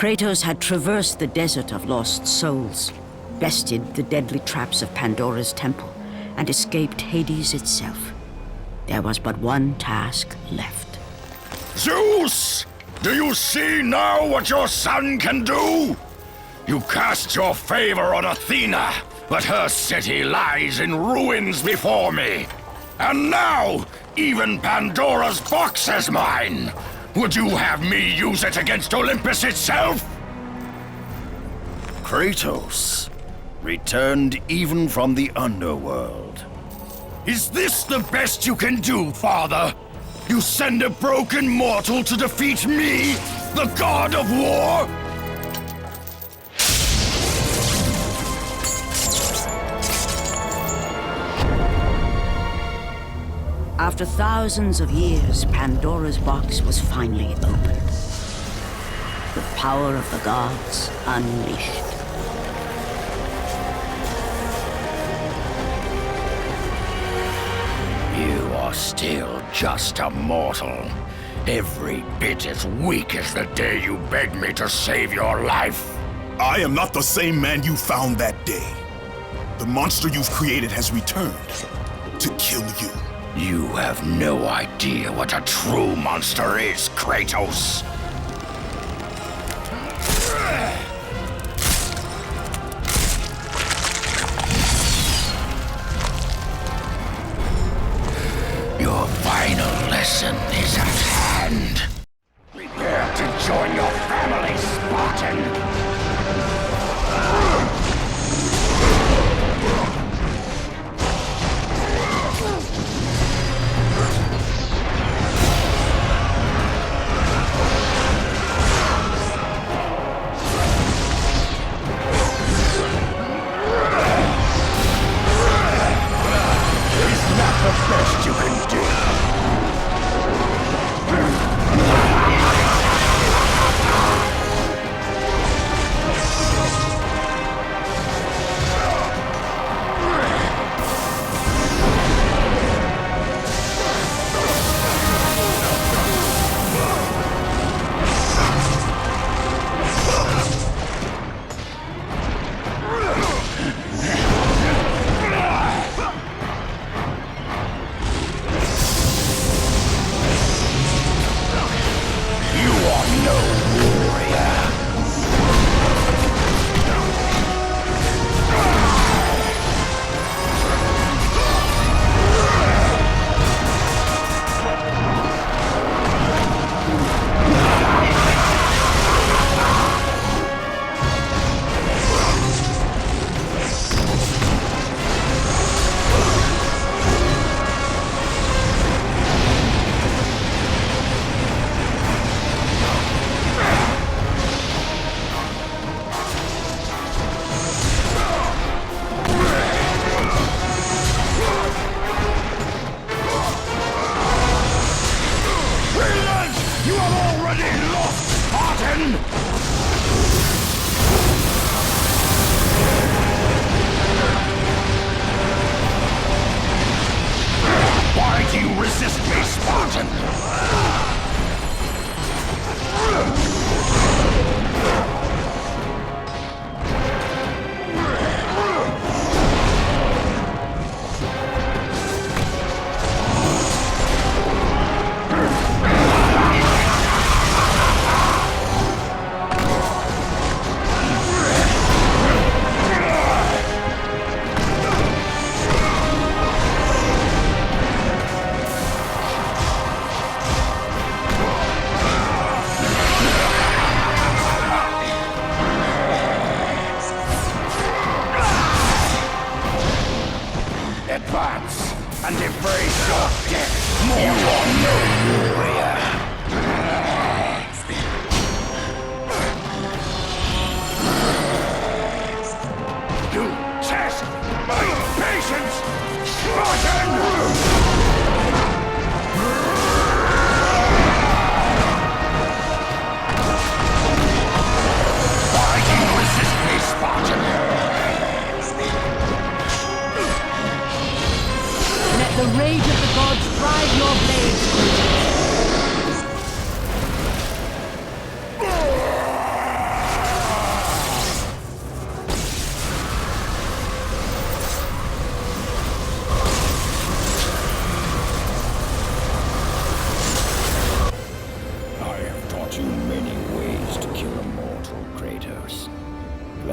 Kratos had traversed the desert of lost souls, bested the deadly traps of Pandora's temple, and escaped Hades itself. There was but one task left. Zeus! Do you see now what your son can do? You cast your favor on Athena, but her city lies in ruins before me. And now, even Pandora's box is mine! Would you have me use it against Olympus itself? Kratos, returned even from the underworld. Is this the best you can do, Father? You send a broken mortal to defeat me, the god of war? After thousands of years, Pandora's box was finally opened. The power of the gods unleashed. You are still just a mortal. Every bit as weak as the day you begged me to save your life. I am not the same man you found that day. The monster you've created has returned to kill you. You have no idea what a true monster is, Kratos. Your final lesson is at hand. Prepare to join your family, Spartan. The best you can do. You have already lost, Spartan! Why do you resist me, Spartan? Advance and embrace your death. You are no warrior. You test my patience, Spartan! Why do you resist me, Spartan? The rage of the gods drive your blades, Kratos.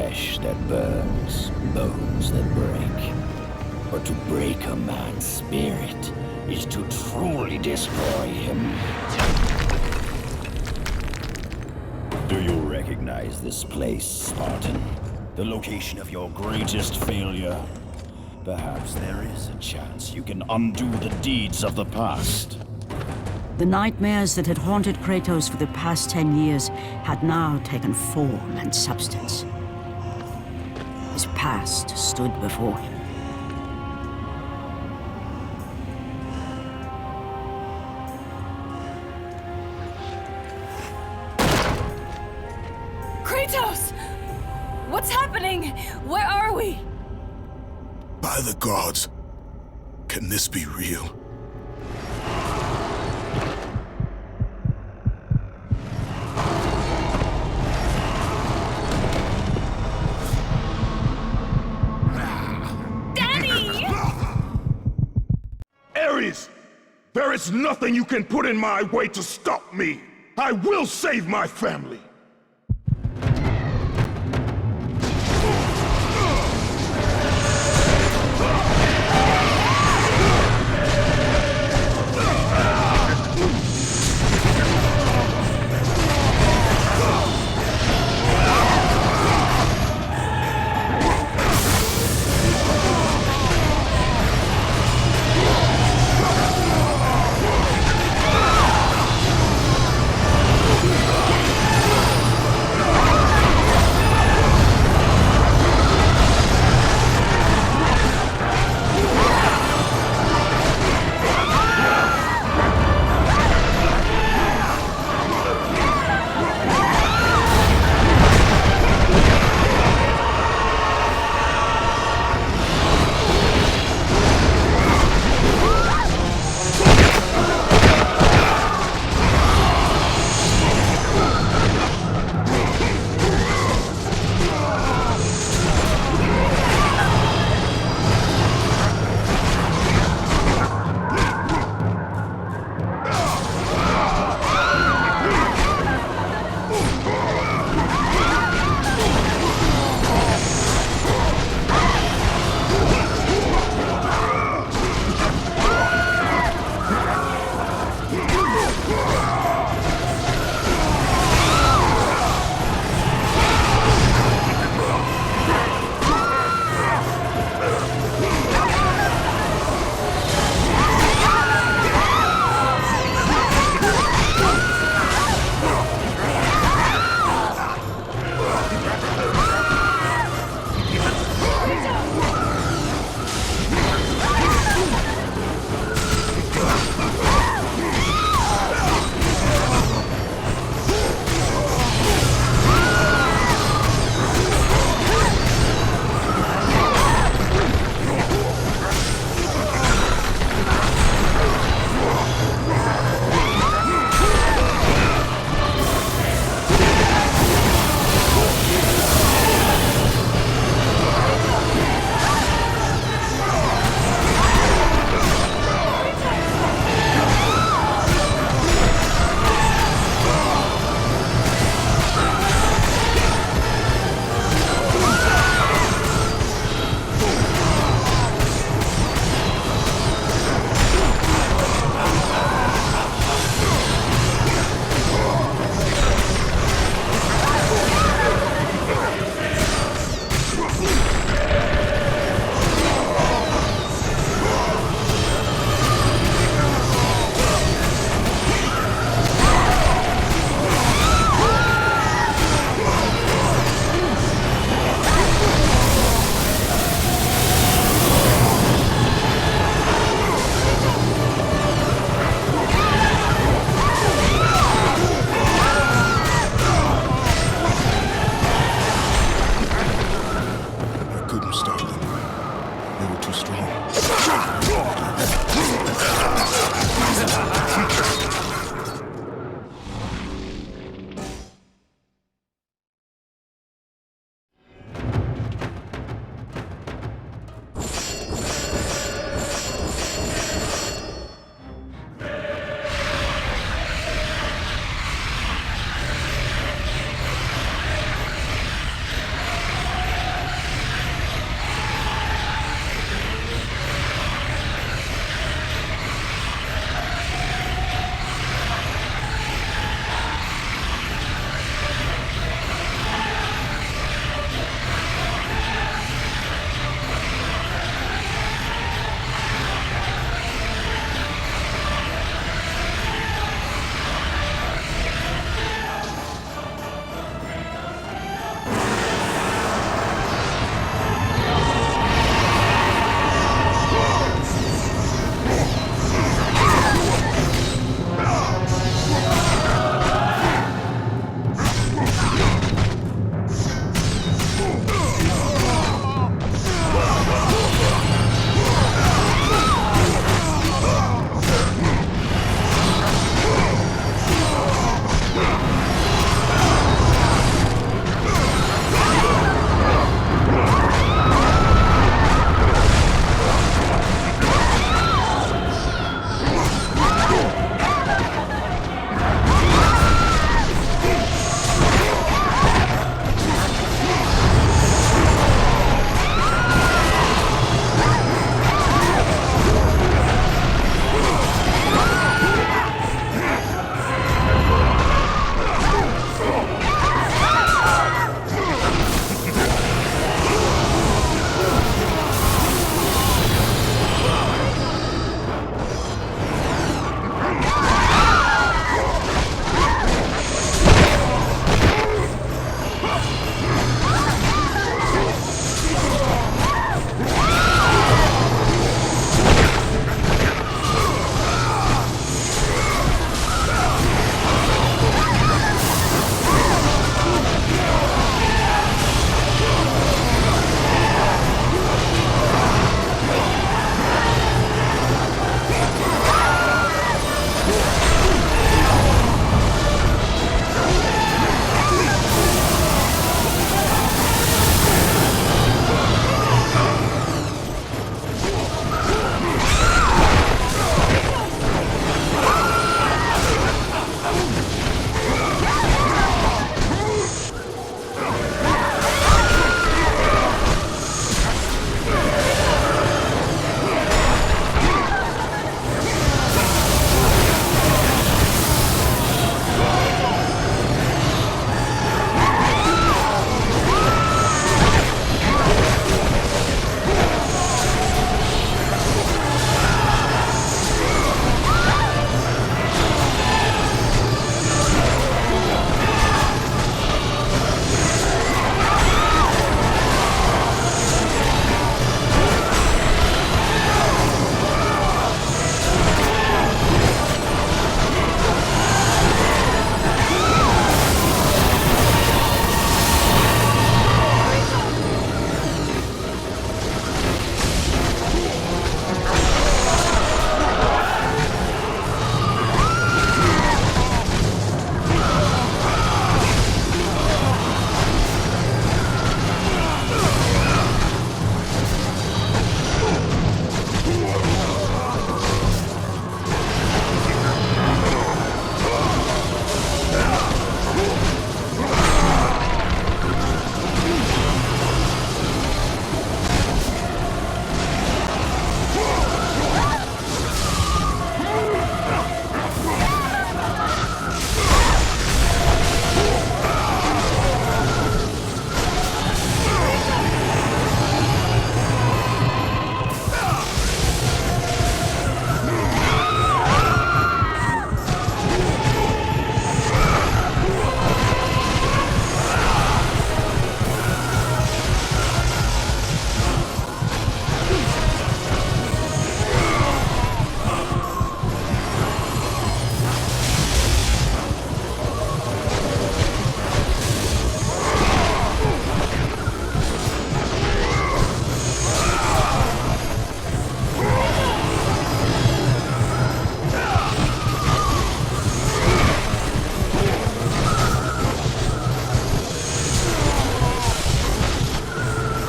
flesh that burns, bones that break. But to break a man's spirit is to truly destroy him. Do you recognize this place, Spartan? The location of your greatest failure? Perhaps there is a chance you can undo the deeds of the past. The nightmares that had haunted Kratos for the past 10 years had now taken form and substance. His past stood before him. Kratos! What's happening? Where are we? By the gods, can this be real? Daddy! Ares! There is nothing you can put in my way to stop me! I will save my family!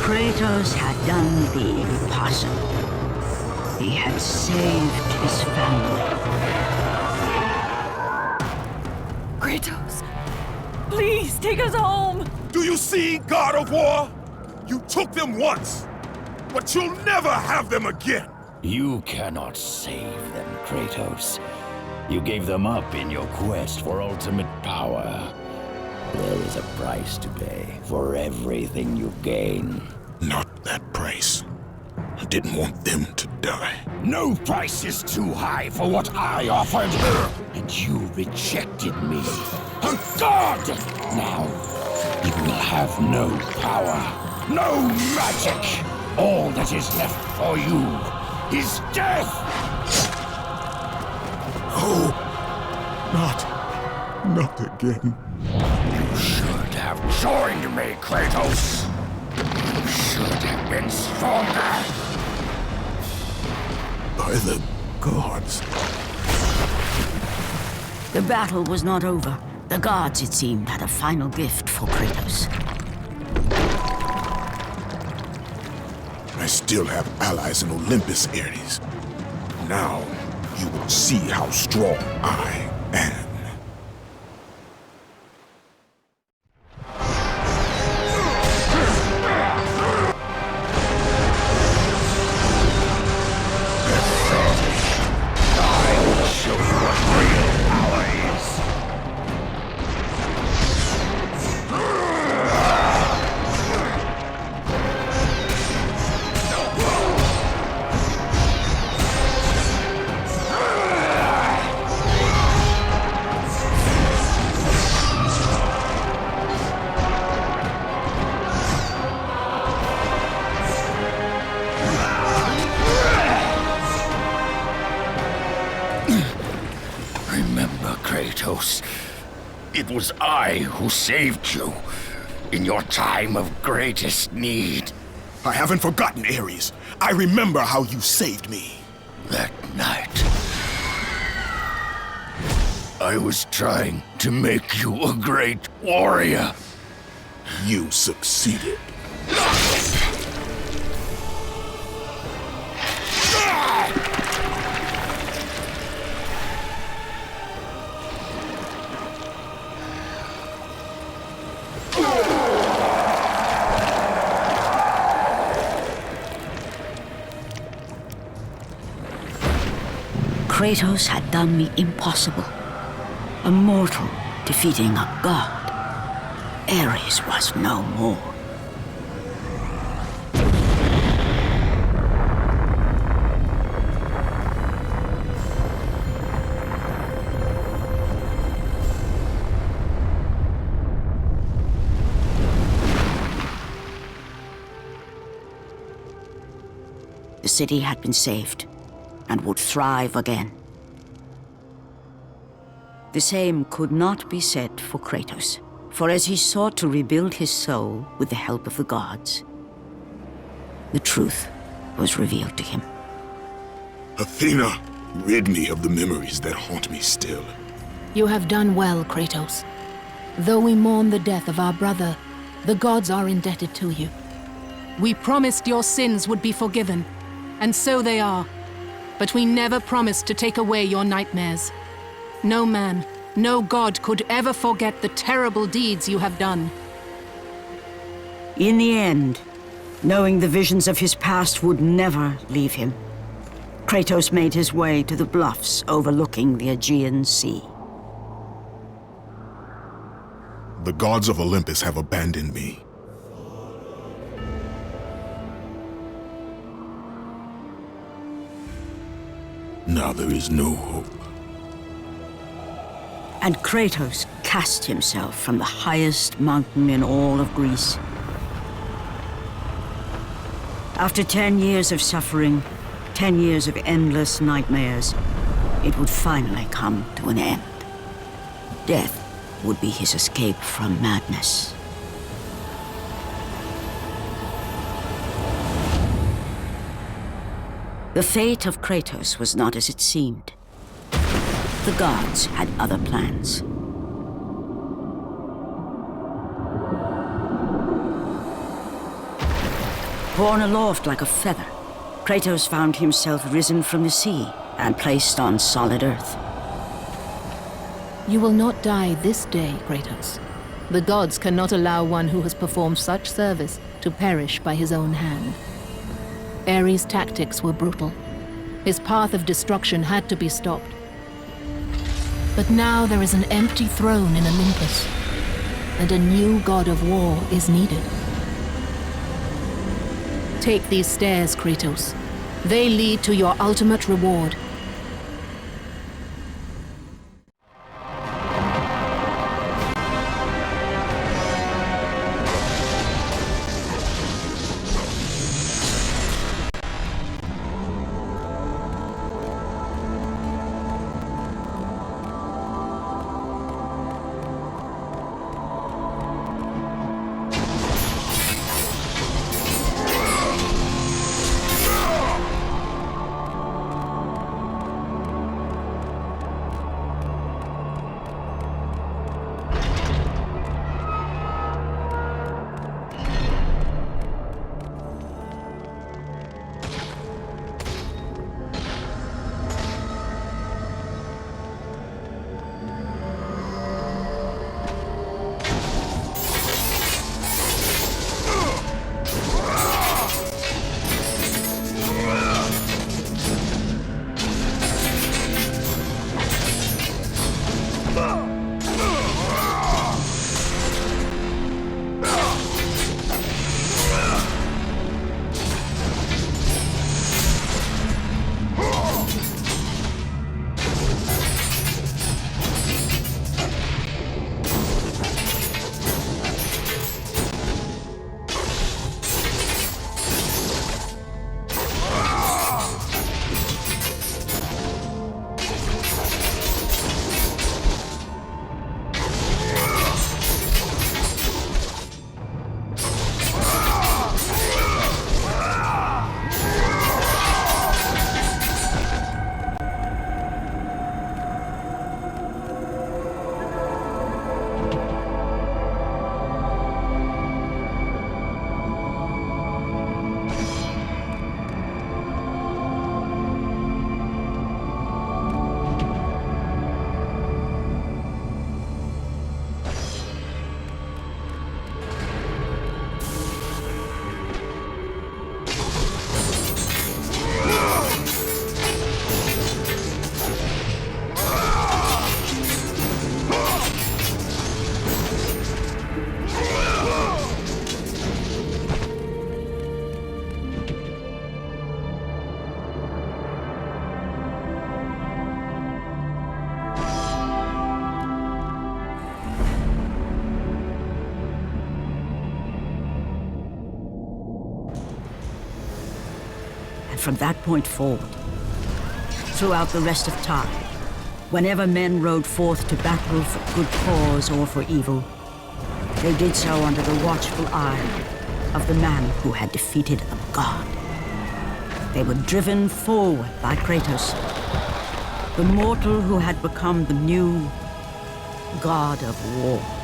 Kratos had done the impossible. He had saved his family. Kratos, please take us home. Do you see, God of War? You took them once, but you'll never have them again. You cannot save them, Kratos. You gave them up in your quest for ultimate power. There is a price to pay for everything you gain. Not that price. I didn't want them to die. No price is too high for what I offered, and you rejected me. A god! Now, you will have no power, no magic. All that is left for you is death! Oh, not again. You should have joined me, Kratos. You should have been stronger. By the gods. The battle was not over. The gods, it seemed, had a final gift for Kratos. I still have allies in Olympus, Ares. Now, you will see how strong I am. Remember, Kratos, it was I who saved you in your time of greatest need. I haven't forgotten, Ares. I remember how you saved me. That night, I was trying to make you a great warrior. You succeeded. Kratos had done the impossible. A mortal defeating a god. Ares was no more. The city had been saved and would thrive again. The same could not be said for Kratos, for as he sought to rebuild his soul with the help of the gods, the truth was revealed to him. Athena, rid me of the memories that haunt me still. You have done well, Kratos. Though we mourn the death of our brother, the gods are indebted to you. We promised your sins would be forgiven, and so they are. But we never promised to take away your nightmares. No man, no god could ever forget the terrible deeds you have done. In the end, knowing the visions of his past would never leave him, Kratos made his way to the bluffs overlooking the Aegean Sea. The gods of Olympus have abandoned me. Now there is no hope. And Kratos cast himself from the highest mountain in all of Greece. After 10 years of suffering, 10 years of endless nightmares, it would finally come to an end. Death would be his escape from madness. The fate of Kratos was not as it seemed. The gods had other plans. Borne aloft like a feather, Kratos found himself risen from the sea and placed on solid earth. You will not die this day, Kratos. The gods cannot allow one who has performed such service to perish by his own hand. Ares' tactics were brutal. His path of destruction had to be stopped. But now there is an empty throne in Olympus, and a new god of war is needed. Take these stairs, Kratos. They lead to your ultimate reward. From that point forward, throughout the rest of time, whenever men rode forth to battle for good cause or for evil, they did so under the watchful eye of the man who had defeated a god. They were driven forward by Kratos, the mortal who had become the new god of war.